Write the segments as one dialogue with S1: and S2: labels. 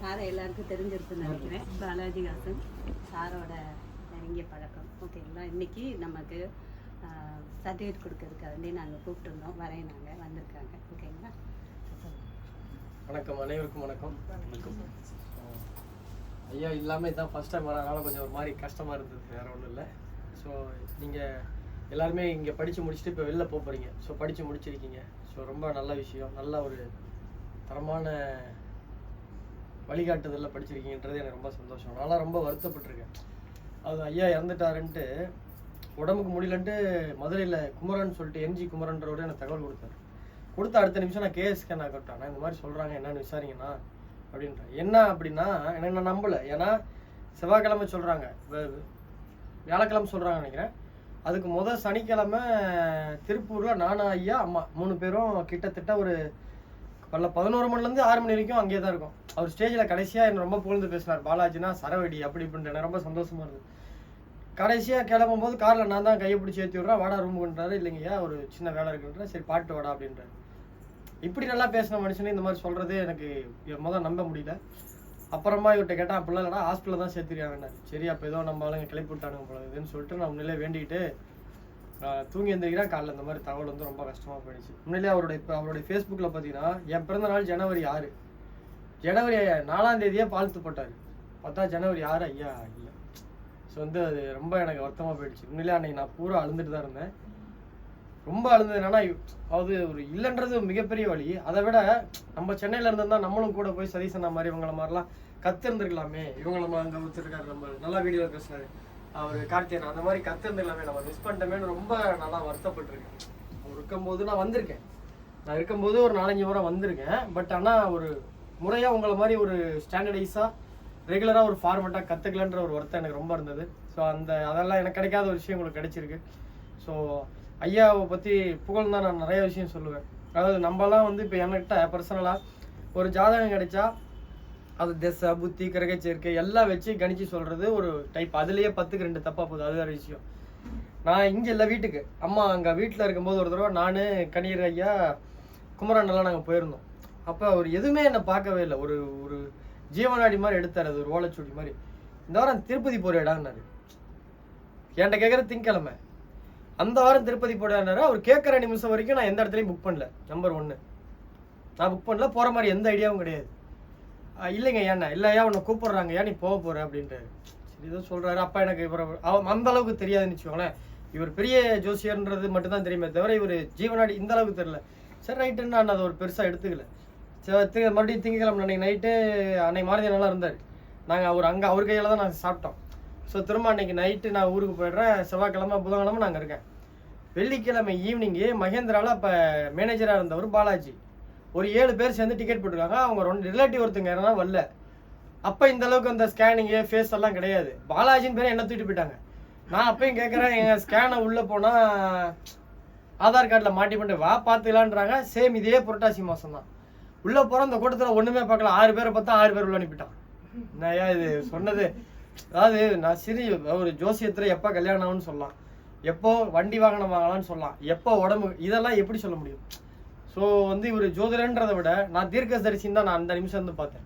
S1: சாரை எல்லாருக்கும் தெரிஞ்சிருக்குன்னு நினைக்கிறேன். பாலாஜி ஹாசன் சாரோட நெருங்கிய பழக்கம். ஓகேங்களா, இன்னைக்கு நமக்கு சர்டிஃபிகேட் கொடுக்கறதுக்காக நாங்கள் கூப்பிட்டுருந்தோம். வரேன், நாங்கள் வந்திருக்காங்க. ஓகேங்களா,
S2: வணக்கம், அனைவருக்கும் வணக்கம். ஐயா இல்லாமல் இதுதான் ஃபஸ்ட் டைம் வரனால கொஞ்சம் ஒரு மாதிரி கஷ்டமாக இருந்தது, வேறு ஒன்றும் இல்லை. ஸோ நீங்கள் எல்லாருமே இங்கே படித்து முடிச்சுட்டு இப்போ வெளில போகிறீங்க. ஸோ படித்து முடிச்சிருக்கீங்க. ஸோ ரொம்ப நல்ல விஷயம், நல்ல ஒரு தரமான வழிகாட்டுதலில் படிச்சிருக்கீங்கன்றது எனக்கு ரொம்ப சந்தோஷம். நான்லாம் ரொம்ப வருத்தப்பட்டிருக்கேன். அது ஐயா இறந்துட்டாருன்ட்டு உடம்புக்கு முடியலன்ட்டு மதுரையில் குமரன் சொல்லிட்டு எம்ஜி குமரன்றவர் எனக்கு தகவல் கொடுத்த அடுத்த நிமிஷம் நான் கேஎஸ்கே நான் கட்டான். இந்த மாதிரி சொல்கிறாங்க, என்னன்னு விசாரிங்கண்ணா அப்படின்றேன். என்ன அப்படின்னா எனக்கு நான் நம்பலை. ஏன்னா செவ்வாய்க்கிழமை சொல்கிறாங்க, வியாழக்கிழமை சொல்கிறாங்க நினைக்கிறேன். அதுக்கு சனிக்கிழமை திருப்பூரில் நானும் ஐயா அம்மா 3 பேரும் கிட்டத்தட்ட ஒரு 11 மணிலேருந்து 6 மணி வரைக்கும் அங்கேயே தான் இருக்கும். அவர் ஸ்டேஜில் கடைசியாக என்ன ரொம்ப புகழ்ந்து பேசினார். பாலாஜினா சரவடி அப்படி இப்படின்ட்டு எனக்கு ரொம்ப சந்தோஷமாக இருந்தது. கடைசியாக கிளம்பும்போது காரில் நான் தான் கையை பிடிச்சி ஏற்றி விட்றேன். வாடா ரூம் கொண்டுறாரு. இல்லைங்கய்யா ஒரு சின்ன வேலை இருக்குன்ற, சரி பாட்டு வாடா அப்படின்றாரு. இப்படி நல்லா பேசின மனுஷனே இந்த மாதிரி சொல்கிறது எனக்கு நம்ப முடியல. அப்புறமா இவர்கிட்ட கேட்டால் அப்படிலாம் இல்லைனா ஹாஸ்பிட்டலில் தான் சேர்த்துருக்காங்கன்னாரு. சரி, அப்போ ஏதோ நம்ம ஆளுங்க கிளப்பி விட்டானுங்க போல இதுன்னு சொல்லிட்டு நான் உண்மையிலே வேண்டிக்கிட்டு தூங்கி எழுந்திரிக்கிறேன். காலைல இந்த மாதிரி தகவல் வந்து ரொம்ப கஷ்டமாக போயிடுச்சு. உண்மையிலே அவருடைய ஃபேஸ்புக்கில் பார்த்தீங்கன்னா என் பிறந்த நாள் ஜனவரி 6, ஜனவரி 4ஆம் தேதியே வாழ்த்து போட்டார். பார்த்தா ஜனவரி 6 ஐயா இல்லை. ஸோ வந்து அது ரொம்ப எனக்கு வருத்தமாக போயிடுச்சு. உண்மையிலே அன்னைக்கு நான் பூரா அழுந்துட்டு தான் இருந்தேன். ரொம்ப அழுந்தது என்னன்னா, அது ஒரு இல்லைன்றது மிகப்பெரிய வழி. அதை விட நம்ம சென்னையில் இருந்திருந்தா நம்மளும் கூட போய் சதீசனா மாதிரி இவங்கள மாதிரிலாம் கற்றுருந்துருக்கலாமே. இவங்க நம்ம அங்கே வச்சுருக்காரு, நம்ம நல்லா வீடியோவில் பேசுனாரு அவர் கார்த்தியன், அந்த மாதிரி கற்றுருந்துக்கலாமே, நம்ம மிஸ் பண்ணிட்டோமேனு ரொம்ப நல்லா வருத்தப்பட்டிருக்கேன். அவர் இருக்கும்போது நான் வந்திருக்கேன். நான் இருக்கும்போது ஒரு 4-5 முறை வந்திருக்கேன். பட் ஆனால் ஒரு முறையாக உங்களை மாதிரி ஒரு ஸ்டாண்டர்டைஸாக ரெகுலராக ஒரு ஃபார்மேட்டாக கற்றுக்கலன்ற ஒரு வருத்தம் எனக்கு ரொம்ப இருந்தது. ஸோ அதெல்லாம் எனக்கு கிடைக்காத ஒரு விஷயம் உங்களுக்கு கிடைச்சிருக்கு. ஸோ ஐயாவை பற்றி புகழ்ந்தான் நான் நிறைய விஷயம் சொல்லுவேன். அதாவது நம்மலாம் வந்து இப்போ என்கிட்ட பர்சனலாக ஒரு ஜாதகம் கிடைச்சா அது திசை புத்தி கிரக சேர்க்கை எல்லாம் வச்சு கணிச்சு சொல்கிறது ஒரு டைப். அதுலேயே 10க்கு 2 தப்பாக போகுது, அது வேறு விஷயம். நான் இங்கே இல்லை, வீட்டுக்கு அம்மா அங்கே வீட்டில் இருக்கும்போது ஒரு தடவை நான் கணியர் ஐயா குமரனெல்லாம் நாங்கள் போயிருந்தோம். அப்போ அவர் எதுவுமே என்னை பார்க்கவே இல்லை. ஒரு ஒரு ஜீவனாடி மாதிரி எடுத்தார். அது ஒரு ஓலைச்சுடி மாதிரி. இந்த வாரம் திருப்பதி போறியாடான்னாரு. என்கிட்ட கேட்குற திங்கக்கிழமை, அந்த வாரம் திருப்பதி போடாரு. அவர் கேட்குற நிமிஷம் வரைக்கும் நான் எந்த இடத்துலையும் புக் பண்ணல. நம்பர் 1 நான் புக் பண்ணல, போகிற மாதிரி எந்த ஐடியாவும் கிடையாது. இல்லைங்க ஏன்னா இல்லையா உன்னை கூப்பிட்றாங்க, ஏன் நீ போக போகிற அப்படின்றாரு. சரி ஏதோ சொல்கிறாரு. அப்பா எனக்கு இவர் அந்த அளவுக்கு தெரியாதுன்னு வச்சுக்கோங்களேன். இவர் பெரிய ஜோசியர்ன்றது மட்டும்தான் தெரியுமே தவிர இவர் ஜீவனாடி இந்த அளவுக்கு தெரியல. சரி ரைட்டுன்னு நான் அதை ஒரு பெருசாக எடுத்துக்கல. சரி மறுபடியும் திங்கக்கிழமை அன்னைக்கு நைட்டு அன்னைக்கு மாறதி நல்லா இருந்தார். நாங்கள் அவர் கையில் தான் நாங்கள் சாப்பிட்டோம். ஸோ திரும்ப அன்றைக்கி நைட்டு நான் ஊருக்கு போய்ட்றேன். செவ்வாய்க்கிழமை புதன்கிழமை நாங்கள் இருக்கேன். வெள்ளிக்கிழமை ஈவினிங்கு மகேந்திராவில் அப்போ மேனேஜராக இருந்தவர் பாலாஜி ஒரு 7 பேர் சேர்ந்து டிக்கெட் போட்டிருக்காங்க. அவங்க 2 ரிலேட்டிவ் ஒருத்தங்க யாரா வரல. அப்போ இந்த அளவுக்கு அந்த ஸ்கேனிங்கு ஃபேஸ் எல்லாம் கிடையாது. பாலாஜின்னு பேர் என்ன தூக்கிட்டு போயிட்டாங்க. நான் அப்பயும் கேட்குறேன், எங்கள் ஸ்கேனை உள்ளே போனால் ஆதார் கார்டில் மாட்டி பண்ணிட்டு வா பார்த்துக்கலான்றாங்க. சேம் இதே புரட்டாசி மாதம் தான் உள்ளே போகிறோம். அந்த கூட்டத்தில் ஒன்றுமே பார்க்கல. 6 பேரை பார்த்தா 6 பேர் உள்ள அனுப்பிட்டான். நான் இது சொன்னது, அதாவது நான் ஒரு ஜோசியத்தில் எப்போ கல்யாணம் ஆகும்னு சொல்லலாம், எப்போ வண்டி வாகனம் வாங்கலாம்னு சொல்லலாம், எப்போ உடம்பு, இதெல்லாம் எப்படி சொல்ல முடியும்? ஸோ வந்து இவர் ஜோதிடன்றதை விட நான் தீர்க்கதரிசின்னு தான் நான் அந்த நிமிஷம் வந்து பார்த்தேன்.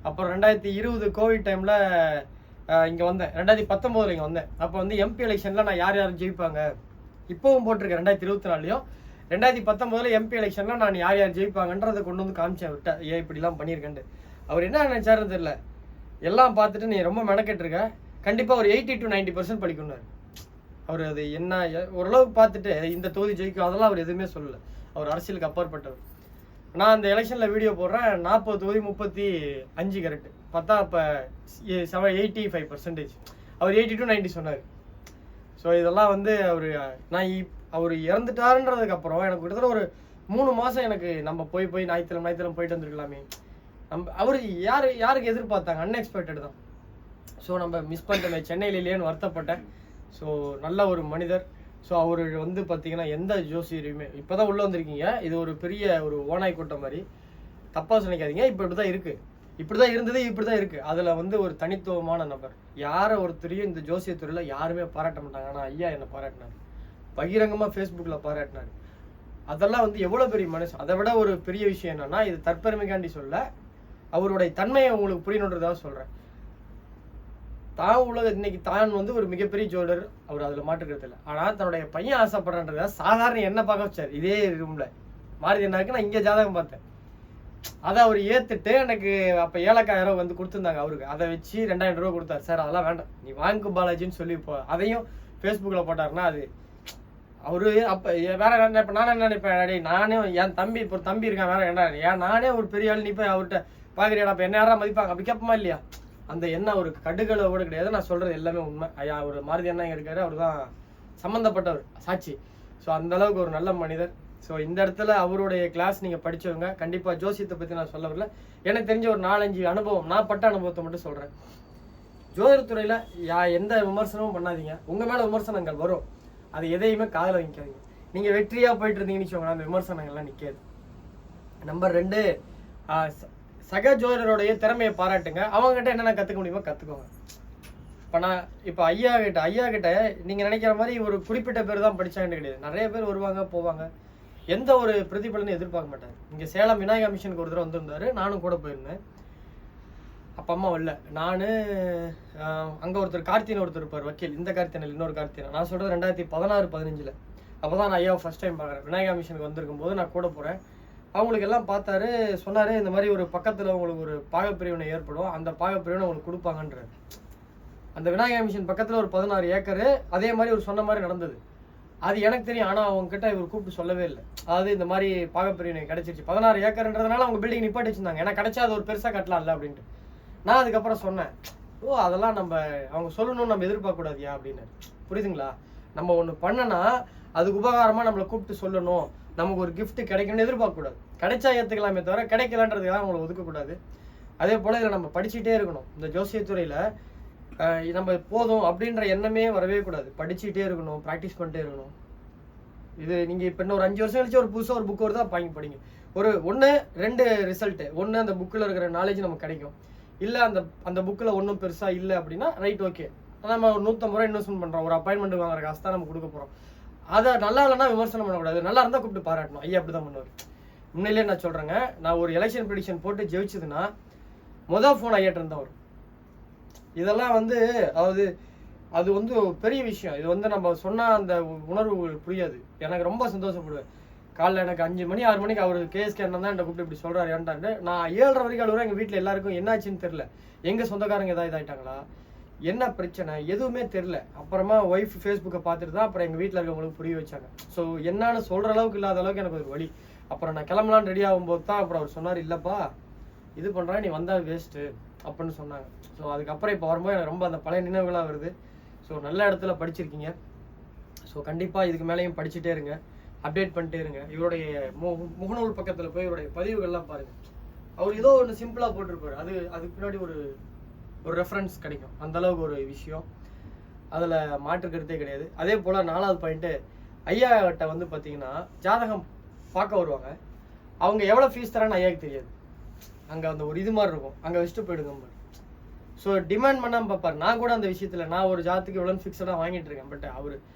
S2: அப்புறம் 2020 கோவிட் டைமில் இங்கே வந்தேன். 2019 இங்கே வந்தேன். அப்போ வந்து எம்பி எலெக்ஷனில் நான் யார் ஜெயிப்பாங்க இப்போவும் போட்டிருக்கேன். 2024லையும் 2019 எம்பி எலெக்ஷனில் நான் யார் ஜெயிப்பாங்கன்றதை கொண்டு வந்து காமிச்சேன் விட்டேன். ஏன் இப்படிலாம் பண்ணியிருக்கேன்ட்டு. அவர் என்ன நினைச்சாருன்னு தெரியல. எல்லாம் பார்த்துட்டு நீ ரொம்ப மெனக்கெட்டுருக்க, கண்டிப்பாக ஒரு 80 to 90% படிக்கணும்னாரு. அவர் அது என்ன ஓரளவுக்கு பார்த்துட்டு இந்த தொகுதி ஜெயிக்கும் அதெல்லாம் அவர் எதுவுமே சொல்லலை. அவர் அரசியலுக்கு அப்பாற்பட்டவர். நான் அந்த எலெக்ஷனில் வீடியோ போடுறேன். 40 தொகுதி 35 கரெக்டு பார்த்தா அப்போ 85%. அவர் 80 to 90 சொன்னார். ஸோ இதெல்லாம் வந்து அவர் இறந்துட்டாருன்றதுக்கப்புறம் எனக்கு கிட்டத்தட்ட ஒரு 3 மாதம் எனக்கு நம்ம போய் ஞாயிற்றுக்கிழமை போயிட்டு வந்துருக்கலாமே. அவர் யாருக்கு எதிர்பார்த்தாங்க, அன்எக்ஸ்பெக்டட் தான். ஸோ நம்ம மிஸ் பண்ணிட்டோமே சென்னையில் இல்லையேன்னு வருத்தப்பட்டேன். ஸோ நல்ல ஒரு மனிதர். ஸோ அவர் வந்து பார்த்தீங்கன்னா எந்த ஜோசியரையுமே இப்போ தான் உள்ளே வந்திருக்கீங்க, இது ஒரு பெரிய ஒரு ஓனாய் கூட்டம் மாதிரி தப்பாக நினைக்காதீங்க. இப்போ இப்படி தான் இருக்குது, இப்படி தான் இருந்தது, இப்படி தான் இருக்குது. அதில் வந்து ஒரு தனித்துவமான நபர். யாரை ஒருத்தரையும் இந்த ஜோசியத்துறையில் யாருமே பாராட்ட மாட்டாங்க. ஆனால் ஐயா என்னை பாராட்டினார், பகிரங்கமாக ஃபேஸ்புக்கில் பாராட்டினார். அதெல்லாம் வந்து எவ்வளோ பெரிய மனுஷன். அதை விட ஒரு பெரிய விஷயம் என்னென்னா, இது தற்பெருமைக்காண்டி சொல்ல, அவருடைய தன்மையை உங்களுக்கு புரியணுன்றதாக சொல்கிறேன். இன்னைக்கு தான் வந்து ஒரு மிகப்பெரிய ஜோல்டர், அவர் அதில் மாற்றுக்கிறது இல்லை. ஆனால் தன்னுடைய பையன் ஆசைப்படுறன்றதா சாதாரண என்ன பார்க்க வச்சார் இதே ரூமில். மாறுதி என்னாக்கு நான் இங்கே ஜாதகம் பார்த்தேன். அதை அவர் ஏற்றுட்டு எனக்கு அப்போ 7,000 வந்து கொடுத்துருந்தாங்க அவருக்கு. அதை வச்சு 2,000 ரூபா கொடுத்தாரு. சார் அதெல்லாம் வேண்டாம், நீ வாங்கு பாலாஜின்னு சொல்லி அதையும் ஃபேஸ்புக்கில் போட்டாருன்னா அது அவரு அப்போ வேற என்ன. இப்போ நான் என்ன நினைப்பேன், நானே என் தம்பி இப்போ தம்பி இருக்கான் வேற என்ன, ஏன் நானே ஒரு பெரிய ஆள், நீ போய் அவர்கிட்ட பார்க்குறியாடா, அப்போ என்ன யாராவது மதிப்பாங்க அப்படி கேட்போமா இல்லையா? அந்த என்ன ஒரு கடுகளை கூட கிடையாது. நான் சொல்கிறது எல்லாமே உண்மை. ஐயா ஒரு மாருதி அண்ணா இருக்காரு, அவர் தான் சம்மந்தப்பட்டவர் சாட்சி. ஸோ அந்தளவுக்கு ஒரு நல்ல மனிதர். ஸோ இந்த இடத்துல அவருடைய கிளாஸ் நீங்கள் படித்தவங்க கண்டிப்பாக ஜோசியத்தை பற்றி நான் சொல்ல வரல. எனக்கு தெரிஞ்ச ஒரு 4-5 அனுபவம், நான் பட்ட அனுபவத்தை மட்டும் சொல்கிறேன். ஜோதிடத்துறையில் எந்த விமர்சனமும் பண்ணாதீங்க. உங்கள் மேலே விமர்சனங்கள் வரும், அது எதையுமே காதில் வைக்காதீங்க. நீங்கள் வெற்றியாக போயிட்டு இருந்தீங்கன்னு வச்சுக்கோங்க, அந்த விமர்சனங்கள்லாம் நிற்காது. நம்பர் 2, சக ஜோதிடருடைய திறமையை பாராட்டுங்க. அவங்ககிட்ட என்னென்ன கற்றுக்க முடியுமோ கற்றுக்கோங்க. இப்போ ஐயா கிட்ட நீங்கள் நினைக்கிற மாதிரி ஒரு குறிப்பிட்ட பேர் தான் படித்தாங்கன்னு கிடையாது. நிறைய பேர் வருவாங்க போவாங்க, எந்த ஒரு பிரதிபலனும் எதிர்பார்க்க மாட்டாங்க. இங்கே சேலம் விநாயகா மிஷனுக்கு ஒரு தடவை வந்திருந்தாரு, நானும் கூட போயிருந்தேன். அப்போ அம்மா வரல, நான் அங்கே ஒருத்தர் கார்த்தின்னு ஒருத்தர் இருப்பார் வக்கீல், இந்த கார்த்தியனில் இன்னொரு கார்த்தியனை. நான் சொல்கிறது 2016-15 அப்போ தான் நான் ஐயாவை ஃபஸ்ட் டைம் பார்க்குறேன். விநாயகா மிஷனுக்கு வந்திருக்கும் போது நான் கூட போகிறேன். அவங்களுக்கு எல்லாம் பார்த்தாரு, சொன்னார் இந்த மாதிரி ஒரு பக்கத்தில் உங்களுக்கு ஒரு பாகப்பிரிவினை ஏற்படும், அந்த பாகப்பிரிவினை உங்களுக்கு கொடுப்பாங்கன்ற. அந்த விநாயகா மிஷன் பக்கத்தில் ஒரு 16 ஏக்கரு அதே மாதிரி ஒரு சொன்ன மாதிரி நடந்தது. அது எனக்கு தெரியும், ஆனால் அவங்ககிட்ட இவர் கூப்பிட்டு சொல்லவே இல்லை. அதாவது இந்த மாதிரி பாகப்பிரிவினை கிடைச்சிருச்சு, 16 ஏக்கர்ன்றதுனால அவங்க பில்டிங் நிப்பாட்டி வச்சிருந்தாங்க. ஏன்னா கிடைச்சா அது ஒரு பெருசாக கட்டலாம்ல அப்படின்ட்டு. நான் அதுக்கப்புறம் சொன்னேன், ஓ அதெல்லாம் நம்ம அவங்க சொல்லணும்னு நம்ம எதிர்பார்க்கக்கூடாதியா அப்படின்னு. புரியுதுங்களா? நம்ம ஒன்று பண்ணனா அதுக்கு உபகாரமாக நம்மளை கூப்பிட்டு சொல்லணும், நமக்கு ஒரு கிஃப்ட் கிடைக்கணும்னு எதிர்பார்க்கக்கூடாது. கிடைச்சா ஏற்றுக்கலாமே தவிர கிடைக்கலன்றதுக்காக அவங்கள ஒதுக்கக்கூடாது. அதே போல் இதில் நம்ம படிச்சுட்டே இருக்கணும். இந்த ஜோசியத்துறையில் நம்ம போதும் அப்படின்ற எண்ணமே வரவே கூடாது. படிச்சுட்டே இருக்கணும், ப்ராக்டிஸ் பண்ணிட்டே இருக்கணும். இது நீங்கள் இப்போ இன்னும் ஒரு 5 வருஷம் கழிச்சு ஒரு புதுசாக ஒரு புக்கு வருதா படிங்க. ஒரு 1-2 ரிசல்ட்டு. ஒன்று அந்த புக்கில் இருக்கிற நாலேஜ் நமக்கு கிடைக்கும். இல்லை அந்த புக்கில் ஒன்றும் பெருசாக இல்லை அப்படின்னா ரைட், ஓகே, நம்ம ஒரு 150 ரூபா இன்வெஸ்ட்மெண்ட் பண்ணுறோம், ஒரு அப்பாயின்மெண்ட் வாங்குற காசு தான் நம்ம கொடுக்க போகிறோம். அதை நல்லா இல்லைன்னா விமர்சனம் பண்ணக்கூடாது, நல்லா இருந்தால் கூப்பிட்டு பாராட்டணும். ஐயா அப்படி தான் பண்ணுவார். முன்னிலே நான் சொல்கிறேங்க, நான் ஒரு எலெக்ஷன் ப்ரெடிக்ஷன் போட்டு ஜெயிச்சதுன்னா ஃபோன் ஐயாட்டு இருந்தால் வரும். இதெல்லாம் அதாவது அது பெரிய விஷயம். இது நம்ம சொன்னால் அந்த உணர்வு புரியாது. எனக்கு ரொம்ப சந்தோஷப்படுவேன். காலைல எனக்கு 5 மணி 6 மணிக்கு அவர் கேஎஸ்கே அண்ணன் தான் என்னை கூப்பிட்டு இப்படி சொல்கிறாரு ஏன்ட்டாண்டு. நான் 7:30 வரைக்கும் அழுவுறேன். எங்கள் வீட்டில் எல்லாருக்கும் என்னாச்சுன்னு தெரில. எங்கள் சொந்தக்காரங்க ஏதாவது இதாகிட்டாங்களா, என்ன பிரச்சனை, எதுவுமே தெரில. அப்புறமா ஒய்ஃப் ஃபேஸ்புக்கை பார்த்துட்டு தான் அப்புறம் எங்கள் வீட்டில் இருக்கவங்களுக்கு புரிய வச்சாங்க. ஸோ என்னன்னு சொல்கிற அளவுக்கு இல்லாத அளவுக்கு எனக்கு ஒரு வழி. அப்புறம் நான் கிளம்பலான்னு ரெடி ஆகும்போது தான் அப்புறம் அவர் சொன்னார், இல்லைப்பா இது பண்ணுறேன், நீ வந்தால் வேஸ்ட்டு அப்படின்னு சொன்னாங்க. ஸோ அதுக்கப்புறம் இப்போ வரும்போது எனக்கு ரொம்ப அந்த பழைய நினைவுகளாக வருது. ஸோ நல்ல இடத்துல படிச்சிருக்கீங்க. ஸோ கண்டிப்பாக இதுக்கு மேலேயும் படிச்சுட்டே இருங்க, அப்டேட் பண்ணிட்டே இருங்க. இவருடைய முகநூல் பக்கத்தில் போய் இவருடைய பதிவுகள்லாம் பாருங்கள். அவர் ஏதோ ஒன்று சிம்பிளாக போட்டிருப்பார், அதுக்கு பின்னாடி ஒரு ரெஃபரன்ஸ் கிடைக்கும். அந்தளவுக்கு ஒரு விஷயம், அதில் மாற்று கருத்தே கிடையாது. அதே போல் 4வது பாயிண்ட்டு, ஐயாட்ட பார்த்தீங்கன்னா ஜாதகம் பார்க்க வருவாங்க. அவங்க எவ்வளோ ஃபீஸ் தரான்னு ஐயாவுக்கு தெரியாது. அங்கே அந்த ஒரு இது மாதிரி இருக்கும், அங்கே வச்சுட்டு போயிடுங்க. ஸோ டிமாண்ட் பண்ணாமல் பார்ப்பார். நான் கூட அந்த விஷயத்தில் நான் ஒரு ஜாதத்துக்கு எவ்வளோன்னு ஃபிக்ஸடாக வாங்கிட்டு இருக்கேன். பட்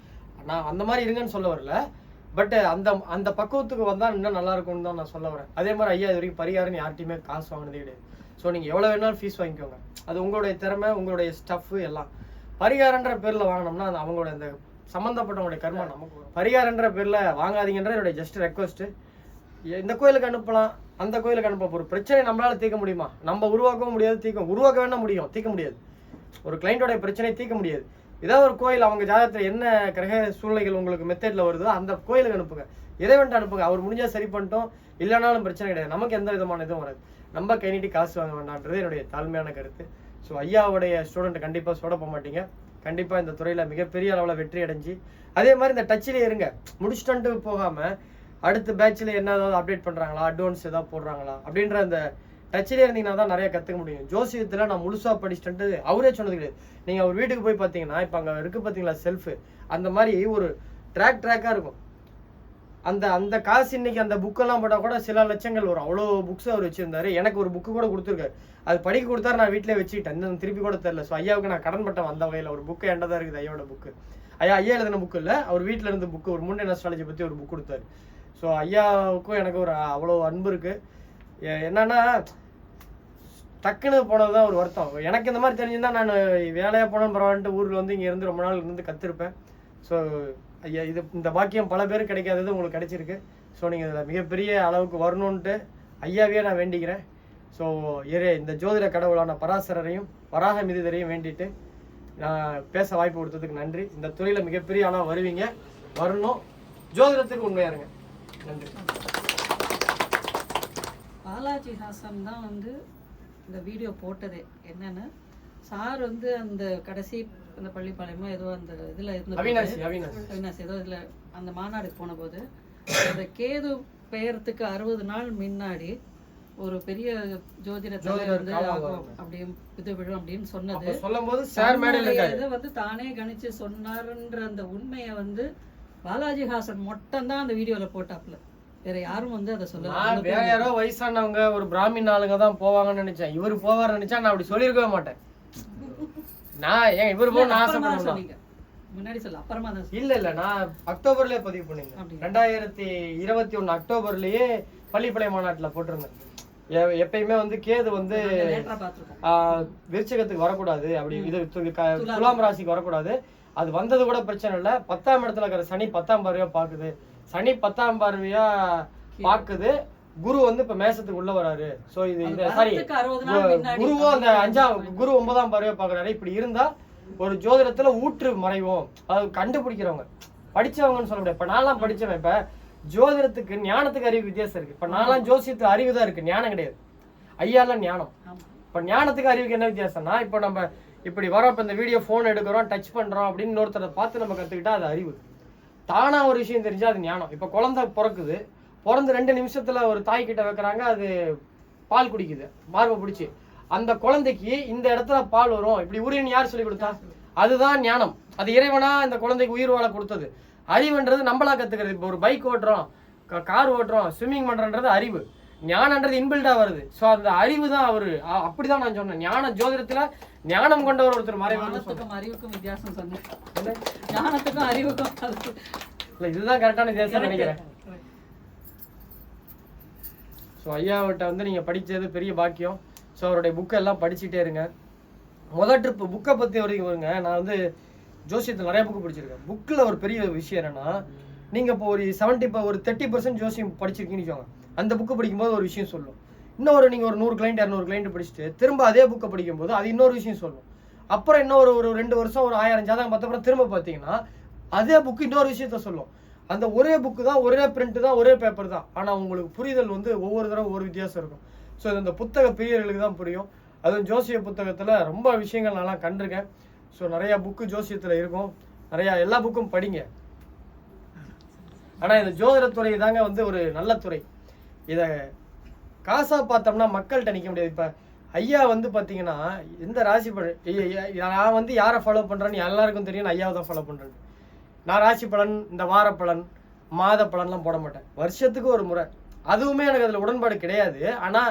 S2: நான் அந்த மாதிரி இருங்கன்னு சொல்ல வரல. பட் அந்த பக்குவத்துக்கு வந்தால் இன்னும் நல்லா இருக்கும்னு தான் நான் சொல்ல வரேன். அதே மாதிரி ஐயா இது வரைக்கும் பரிகாரம் யார்ட்டையுமே காசு வாங்கினதே கிடையாது. ஸோ நீங்கள் எவ்வளோ வேணாலும் ஃபீஸ் வாங்கிக்கோங்க, அது உங்களுடைய திறமை, உங்களுடைய ஸ்டஃப்பு எல்லாம். பரிகாரன்ற பேரில் வாங்கினோம்னா அது அவங்களோட இந்த சம்மந்தப்பட்டவங்களுடைய கர்மா நமக்கு வரும். பரிகாரன்ற பேரில் வாங்காதீங்கன்ற என்னுடைய ஜஸ்ட் ரெக்வஸ்ட்டு. இந்த கோயிலுக்கு அனுப்பலாம், அந்த கோயிலுக்கு அனுப்ப ஒரு பிரச்சனை நம்மளால தீர்க்க முடியுமா? நம்ம உருவாக்கவும் முடியாது, உருவாக்க வேணா முடியும், தீர்க்க முடியாது. ஒரு கிளைண்டோடைய பிரச்சனையை தீர்க்க முடியாது. ஏதாவது ஒரு கோயில் அவங்க ஜாதகத்தில் என்ன கிரக சூழ்நிலைகள் உங்களுக்கு மெத்தேடில் வருதோ அந்த கோயிலுக்கு அனுப்புங்க, இறைவன்ட்டு அனுப்புங்க. அவர் முடிஞ்சால் சரி பண்ணிட்டோம், இல்லைனாலும் பிரச்சனை கிடையாது. நமக்கு எந்த விதமான இதுவும் வராது. நம்ம கை நீட்டி காசு வாங்க வேண்டான்றது என்னுடைய தாழ்மையான கருத்து. ஸோ ஐயாவுடைய ஸ்டூடெண்ட்டை கண்டிப்பாக சொடப்ப மாட்டீங்க. கண்டிப்பாக இந்த துறையில் மிகப்பெரிய அளவில் வெற்றி அடைஞ்சு, அதே மாதிரி இந்த டச்சிலே இருங்க. முடிச்சுட்டு போகாமல் அடுத்த பேட்சில் என்ன ஏதாவது அப்டேட் பண்ணுறாங்களா, அட்வான்ஸ் ஏதாவது போடுறாங்களா அப்படின்ற அந்த டச்சிலே இருந்தீங்கன்னா தான் நிறைய கற்றுக்க முடியும். ஜோசியத்தில் நான் முழுசாக படிச்சுட்டு அவரே சொன்னது கிடையாது. நீங்கள் அவர் வீட்டுக்கு போய் பார்த்தீங்கன்னா, இப்போ அங்கே இருக்குது பார்த்தீங்களா செல்ஃபு, அந்த மாதிரி ஒரு ட்ராக்காக இருக்கும். அந்த காசு இன்னைக்கு அந்த புக்கெல்லாம் போட்டால் கூட சில லட்சங்கள் வரும். அவ்வளோ புக்ஸ் அவர் வச்சுருந்தாரு. எனக்கு ஒரு புக்கு கூட கொடுத்துருக்காரு. அது படிக்க கொடுத்தாரு, நான் வீட்டிலே வச்சுக்கிட்டேன். இன்னும் திருப்பி கூட தெரில. ஸோ ஐயாவுக்கு நான் கடன் பட்டம் வந்த வகையில் ஒரு புக்கு என்கிட்ட தான் இருக்குது. ஐயாவோட புக்கு, ஐயா எழுதின புக்கு இல்லை, அவர் வீட்டில் இருந்த புக்கு, ஒரு முண்டை அஸ்ட்ராலஜி பற்றி ஒரு புக் கொடுத்தாரு. ஸோ ஐயாவுக்கும் எனக்கு ஒரு அவ்வளோ அன்பு இருக்குது. என்னன்னா டக்குன்னு போனது தான் ஒரு வருத்தம். எனக்கு இந்த மாதிரி தெரிஞ்சிருந்தா நான் வேலையாக போனேன்னு பரவாயில்ட்டு ஊரில் வந்து இங்கே இருந்து ரொம்ப நாள் இருந்து கற்றுருப்பேன். ஸோ ஐயா இது இந்த பாக்கியம் பல பேருக்கு கிடைக்காதது உங்களுக்கு கிடைச்சிருக்கு. ஸோ நீங்கள் இதில் மிகப்பெரிய அளவுக்கு வரணுன்ட்டு ஐயாவே நான் வேண்டிக்கிறேன். ஸோ இந்த ஜோதிட கடவுளான பராசரரையும் வராக மிதிதரையும் வேண்டிட்டு நான் பேச வாய்ப்பு கொடுத்ததுக்கு நன்றி. இந்த துறையில் மிகப்பெரிய ஆளாக வருவீங்க, வரணும், ஜோதிடத்துக்கு உண்மையா இருங்க. நன்றி.
S3: பாலாஜி ஹாசன் தான் வந்து இந்த வீடியோ போட்டதே. என்னன்னா சார் வந்து அந்த கடைசி அந்த பள்ளிப்பாளையமோ ஏதோ அந்த இதில் இருந்த அவினாசி ஏதோ இதில் அந்த மாநாடுக்கு போன போது அந்த கேது பெயர்த்துக்கு 60 நாள் முன்னாடி ஒரு பெரிய ஜோதிடத்தில் வந்து அப்படியே இது விழும் அப்படின்னு சொன்னது இதை வந்து தானே கணிச்சு சொன்னாருன்ற அந்த உண்மையை வந்து பாலாஜி ஹாசன் மட்டும்தான் அந்த வீடியோல போட்டாப்ல. வேற யாரும் வந்து அதை சொல்ல.
S2: வேற யாரோ வயசானவங்க ஒரு பிராமின் ஆளுங்க தான் போவாங்கன்னு நினைச்சேன். இவரு போவாரு நினைச்சா நான் அப்படி சொல்லியிருக்கவே மாட்டேன். நான் ஏன் இவரு போக நான் ஆசைப்படுவேன்.
S3: முன்னாடி சொல்ல அப்புறமா தான்
S2: இல்ல நான் அக்டோபர்லயே பதிவு பண்ணிருந்தேன். 2021 அக்டோபர்லயே பள்ளிப்படை மாநாட்டுல போட்டிருந்தேன். எப்பயுமே வந்து கேது வந்து விருச்சிகத்துக்கு வரக்கூடாது, அப்படி இது துலாம் ராசிக்கு வரக்கூடாது. அது வந்தது கூட பிரச்சனை இல்லை. 10ஆம் இடத்துல இருக்கிற சனி 10ஆம் பார்வையா பாக்குது. சனி 10ஆம் பார்வையா பாக்குது. குரு வந்து இப்ப மேசத்துக்கு உள்ள வராரு. சோ இது சாரி குருவும் அந்த 5ஆம் குரு 9ஆம் பார்வையா பாக்குறாரு. இப்படி இருந்தா ஒரு ஜோதிடத்துல ஊற்று மறைவோம், அது கண்டுபிடிக்கிறவங்க படிச்சவங்கன்னு சொல்ல முடியாது. இப்ப நான்லாம் படிச்சவன். இப்ப ஜோதிடத்துக்கு ஞானத்துக்கு அறிவு வித்தியாசம் இருக்கு. இப்ப நான்லாம் ஜோசியத்துக்கு அறிவு தான் இருக்கு, ஞானம் கிடையாது. ஐயாலாம் ஞானம். இப்ப ஞானத்துக்கு அறிவுக்கு என்ன வித்தியாசம்னா, இப்ப நம்ம இப்படி வரோம், இப்ப இந்த வீடியோ போன் எடுக்கிறோம், டச் பண்றோம் அப்படின்னு இன்னொருத்தரை பார்த்து நம்ம கத்துக்கிட்டா அது அறிவு. தானா ஒரு விஷயம் தெரிஞ்சா அது ஞானம். இப்ப குழந்தை பிறக்குது, பிறந்து 2 நிமிஷத்துல ஒரு தாய் கிட்ட வைக்கிறாங்க, அது பால் குடிக்குது மார்பை பிடிச்சி. அந்த குழந்தைக்கு இந்த இடத்துல பால் வரும் இப்படி உரியன்னு யார் சொல்லி கொடுத்தா? அதுதான் ஞானம். அது இறைவனா இந்த குழந்தைக்கு உயிர் வாழ கொடுத்தது. அறிவுன்றது நம்மளா கத்துக்கிறது. இப்போ ஒரு பைக் ஓட்டுறோம், கார் ஓட்டுறோம், ஸ்விம்மிங் பண்றன்றது அறிவு. ஞானன்றது இன்பில்டா வருது. ஸோ அந்த அறிவு தான் அவரு. அப்படிதான் நான் சொன்னேன். ஞான ஜோதிடத்துல ஞானம் கொண்டவர் ஒருத்தர்
S3: மறைவானத்துக்கும் அறிவுக்கும் வித்தியாசம் சொன்னேன். ஞானத்துக்கும் அறிவுக்கும்
S2: இல்ல இதுதான் கரெக்டான வித்தியாசம் நினைக்கிறேன். ஸோ ஐயாவிட்ட வந்து நீங்க படிச்சது பெரிய பாக்கியம். ஸோ அவருடைய புக்கை எல்லாம் படிச்சுட்டே இருங்க. முதல் ட்ரிப் புக்கை பத்தி வரைக்கும் வருங்க. நான் வந்து ஜோசியத்தில் நிறைய புக்கு படிச்சிருக்கேன். புக்கில் ஒரு பெரிய விஷயம் என்னன்னா, நீங்க இப்போ ஒரு 30% ஜோசியம் படிச்சிருக்கீங்கன்னு வச்சுக்கோங்க. அந்த புக்கு படிக்கும்போது ஒரு விஷயம் சொல்லும். இன்னொரு நீங்க ஒரு 100 கிளைண்ட் 200 கிளைண்ட் படிச்சுட்டு திரும்ப அதே புக்கை படிக்கும்போது அது இன்னொரு விஷயம் சொல்லும். அப்புறம் இன்னொரு ஒரு 2 வருஷம் ஒரு 1000 ஜாதகம் பார்த்தப்பறம் திரும்ப பார்த்தீங்கன்னா அதே புக்கு இன்னொரு விஷயத்த சொல்லும். அந்த ஒரே புக்கு தான், ஒரே பிரிண்ட் தான், ஒரே பேப்பர் தான். ஆனா உங்களுக்கு புரிதல் வந்து ஒவ்வொரு தடவை ஒவ்வொரு வித்தியாசம் இருக்கும். ஸோ இது இந்த புத்தக பிரியர்களுக்கு தான் புரியும். அதுவும் ஜோசிய புத்தகத்துல ரொம்ப விஷயங்கள் நான் கண்டிருக்கேன். ஸோ நிறைய புக்கு ஜோசியத்துல இருக்கும். நிறைய எல்லா புக்கும் படிங்க. ஆனா இந்த ஜோதிடத்துறை தாங்க வந்து ஒரு நல்ல துறை. இத காசா பார்த்தோம்னா மக்கள்கிட்ட நிற்க முடியாது. இப்ப ஐயா வந்து பாத்தீங்கன்னா எந்த ராசி நான் வந்து யாரை ஃபாலோ பண்றேன்னு எல்லாருக்கும் தெரியும். நான் ஐயாவை தான் ஃபாலோ பண்றேன். நான் ராசி பலன், இந்த வார பலன், மாத பலன்லாம் போட மாட்டேன். வருஷத்துக்கு ஒரு முறை. அதுவுமே எனக்கு அதுல உடன்பாடு கிடையாது. ஆனா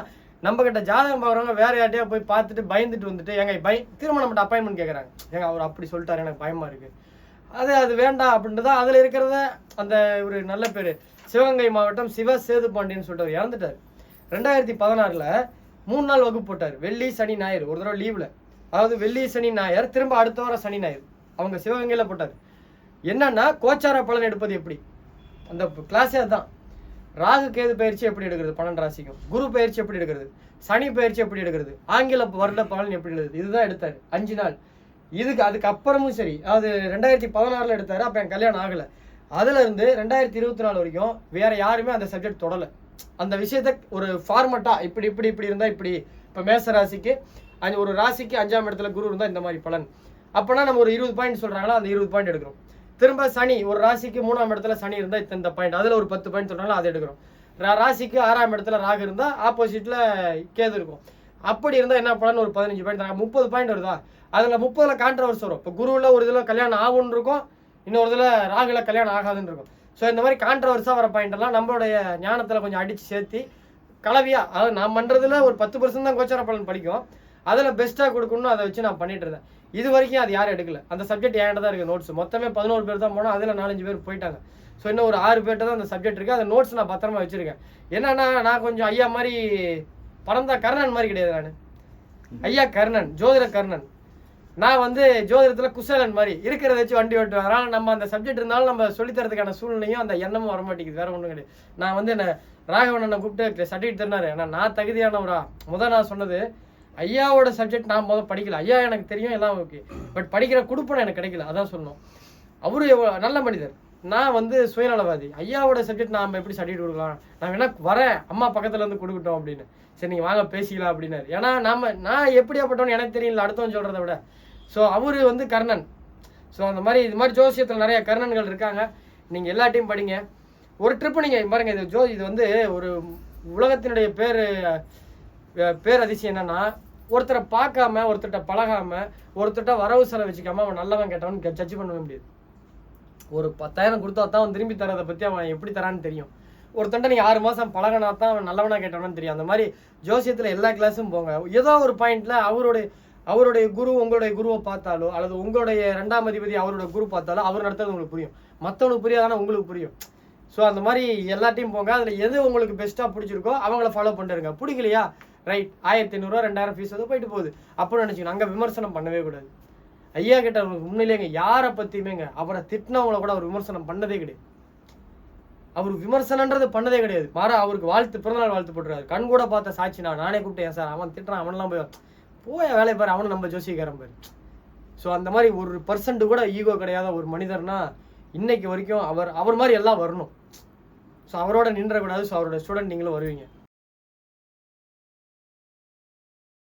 S2: நம்ம கிட்ட ஜாதகம் பார்க்குறவங்க வேற யார்ட்டையா போய் பார்த்துட்டு பயந்துட்டு வந்துட்டு எங்க திரும்ப நம்மகிட்ட அப்பாயின்மெண்ட் கேட்குறாங்க. ஏங்க அவர் அப்படி சொல்லிட்டாரு, எனக்கு பயமா இருக்கு, அது வேண்டாம் அப்படின்ட்டு தான் அதில் இருக்கிறத. அந்த ஒரு நல்ல பேர் சிவகங்கை மாவட்டம் சிவ சேது பாண்டியன்னு சொல்லிட்டு இறந்துட்டார். 2016 3 நாள் வகுப்பு போட்டார். வெள்ளி சனி ஞாயிறு ஒரு தடவை லீவ்ல. அதாவது வெள்ளி சனி ஞாயிறு, திரும்ப அடுத்த வாரம் சனி ஞாயிறு அவங்க சிவகங்கையில போட்டார். என்னன்னா கோச்சார பலன் எடுப்பது எப்படி, அந்த கிளாஸே அதுதான். ராகு கேது பயிற்சி எப்படி எடுக்கிறது, 12 ராசிக்கும் குரு பயிற்சி எப்படி எடுக்கிறது, சனி பயிற்சி எப்படி எடுக்கிறது, ஆங்கில வருட பலன் எப்படி எடுக்கிறது, இதுதான் எடுத்தாரு 5 நாள். அதுக்கப்புறமும் சரி, அது 2016 எடுத்தாரு. அப்ப என் கல்யாணம் ஆகலை. அதுல இருந்து 2024 வரைக்கும் வேற யாருமே அந்த சப்ஜெக்ட் தொடலை. அந்த விஷயத்த ஒரு ஃபார்மட்டா இப்படி இப்படி இப்படி இருந்தா இப்படி. இப்ப மேச ராசிக்கு ஒரு ராசிக்கு 5ஆம் இடத்துல குரு இருந்தா இந்த மாதிரி பலன். அப்பனா நம்ம ஒரு 20 பாயிண்ட் சொல்றாங்களா, அந்த 20 பாயிண்ட் எடுக்கிறோம். திரும்ப சனி ஒரு ராசிக்கு 3ஆம் இடத்துல சனி இருந்தா இந்த பாயிண்ட், அதுல ஒரு 10 பாயிண்ட் சொல்றாங்களா, அதை எடுக்கிறோம். ராசிக்கு 6ஆம் இடத்துல ராகு இருந்தா ஆப்போசிட்ல கேது இருக்கும். அப்படி இருந்தா என்ன பலன், ஒரு 15 பாயிண்ட், 30 பாயிண்ட் வருதா. அதுல 30ல கான்ட்ரவர்சி வரும். இப்போ குருவில் ஒரு இதுல கல்யாணம் ஆகும்னு இருக்கும், இன்னொரு இதுல ராகுல கல்யாணம் ஆகாதுன்னு இருக்கும். ஸோ இந்த மாதிரி கான்ட்ரவர்ஸா வர பாயிண்ட் எல்லாம் நம்மளுடைய ஞானத்துல கொஞ்சம் அடிச்சு சேர்த்தி கலவியா, அதாவது நான் பண்றதுல ஒரு 10% தான் கோச்சார பலன் படிக்கும். அதுல பெஸ்டா கொடுக்கணும்னு அதை வச்சு நான் பண்ணிட்டு இருந்தேன். இது வரைக்கும் அது யாரும் எடுக்கல. அந்த சப்ஜெக்ட் என்கிட்ட தான் இருக்கு. நோட்ஸ் மொத்தமே 11 பேர் தான் போனோம். அதுல 4-5 பேர் போயிட்டாங்க. ஸோ இன்னும் ஒரு 6 பேர்கிட்ட தான் அந்த சப்ஜெக்ட் இருக்கு. அந்த நோட்ஸ் நான் பத்திரமா வச்சிருக்கேன். என்னன்னா நான் கொஞ்சம் ஐயா மாதிரி பறந்தா கர்ணன் மாதிரி கிடையாது. நான் ஐயா கர்ணன், ஜோதிட கர்ணன். நான் வந்து ஜோதிடத்துல குசலன் மாதிரி இருக்கிறத வச்சு வண்டி ஓட்டுவேன். அதனால நம்ம அந்த சப்ஜெக்ட் இருந்தாலும் நம்ம சொல்லித்தரதுக்கான சூழ்நிலையும் அந்த எண்ணமும் வர மாட்டேங்குது. வேற ஒன்றும் கிடையாது. நான் வந்து என்ன ராகவன் கூப்பிட்டு சர்டிஃபிகேட் தந்தாரு. ஏன்னா நான் தகுதியானவரா? நான் சொன்னது ஐயாவோட சப்ஜெக்ட் நான் படிக்கல. ஐயா எனக்கு தெரியும் எல்லாம் ஓகே, பட் படிக்கிற கொடுப்பனை எனக்கு கிடைக்கல. அதான் சொல்லணும். அவரு நல்ல மனிதர், நான் வந்து சுயநலவாதி. ஐயாவோட சப்ஜெக்ட் நாம் எப்படி சர்டிஃபிகேட் கொடுக்கலாம்? நான் வேணா வரேன், அம்மா பக்கத்துல இருந்து கொடுக்கட்டும் அப்படின்னு. சரி நீங்க வாங்க பேசிக்கலாம் அப்படின்னாரு. ஏன்னா நான் எப்படியாப்பட்டோன்னு எனக்கு தெரியல, அடுத்தவன் சொல்றதை விட. ஸோ அவரு வந்து கர்ணன். ஸோ அந்த மாதிரி இது மாதிரி ஜோசியத்தில் நிறைய கர்ணன்கள் இருக்காங்க. நீங்கள் எல்லாத்தையும் படிங்க. ஒரு ட்ரிப்பு நீங்கள் பாருங்க. இது வந்து ஒரு உலகத்தினுடைய பேரதிசயம் என்னன்னா, ஒருத்தரை பார்க்காம, ஒருத்தர்கிட்ட பழகாம, ஒருத்தர்கிட்ட வரவு செலவு வச்சுக்காம அவன் நல்லவன் கேட்டவன் ஜட்ஜ் பண்ணவே முடியாது. ஒரு 10,000 கொடுத்தா தான் அவன் திரும்பி தரதை பற்றி அவன் எப்படி தரான்னு தெரியும். ஒருத்தன்ட்ட நீங்கள் 6 மாதம் பழகினா தான் அவன் நல்லவனா கேட்டவனு தெரியும். அந்த மாதிரி ஜோசியத்தில் எல்லா கிளாஸும் போங்க. ஏதோ ஒரு பாயிண்ட்ல அவருடைய குரு உங்களுடைய குருவை பார்த்தாலோ, அல்லது உங்களுடைய 2ஆம் அதிபதி அவரோட குரு பார்த்தாலோ அவர் நடத்துறது உங்களுக்கு புரியும். மற்றவனுக்கு புரியாதானே உங்களுக்கு புரியும். ஸோ அந்த மாதிரி எல்லாத்தையும் போங்க. அதில் எது உங்களுக்கு பெஸ்ட்டாக பிடிச்சிருக்கோ அவங்கள ஃபாலோ பண்ணிருங்க. பிடிக்கலையா ரைட், 1500 2000 ஃபீஸ் வந்து போயிட்டு போகுது அப்படின்னு நினச்சிக்கணும். அங்கே விமர்சனம் பண்ணவே கூடாது. ஐயா கிட்ட உண்மையிலேங்க யாரை பற்றியுமேங்க அவரை திட்டினவங்கள கூட அவர் விமர்சனம் பண்ணதே கிடையாது. அவர் விமர்சனன்றது பண்ணதே கிடையாது. மாறா அவருக்கு பிறந்தநாள் வாழ்த்து போட்டுருக்காரு. கண் கூட பார்த்த சாட்சி நானே கூப்பிட்டேன் சார், அவன் திட்டுறான், அவனெல்லாம் போய் வேலையை பாரு, அவனும் நம்ம ஜோசியக்காரன் பாரு. ஸோ அந்த மாதிரி ஒரு % கூட ஈகோ கிடையாத ஒரு மனிதர்னா இன்னைக்கு வரைக்கும் அவர் மாதிரி எல்லாம் வரணும். ஸோ அவரோட நின்றக்கூடாது. ஸோ அவரோட ஸ்டூடெண்ட் நீங்களும் வருவீங்க.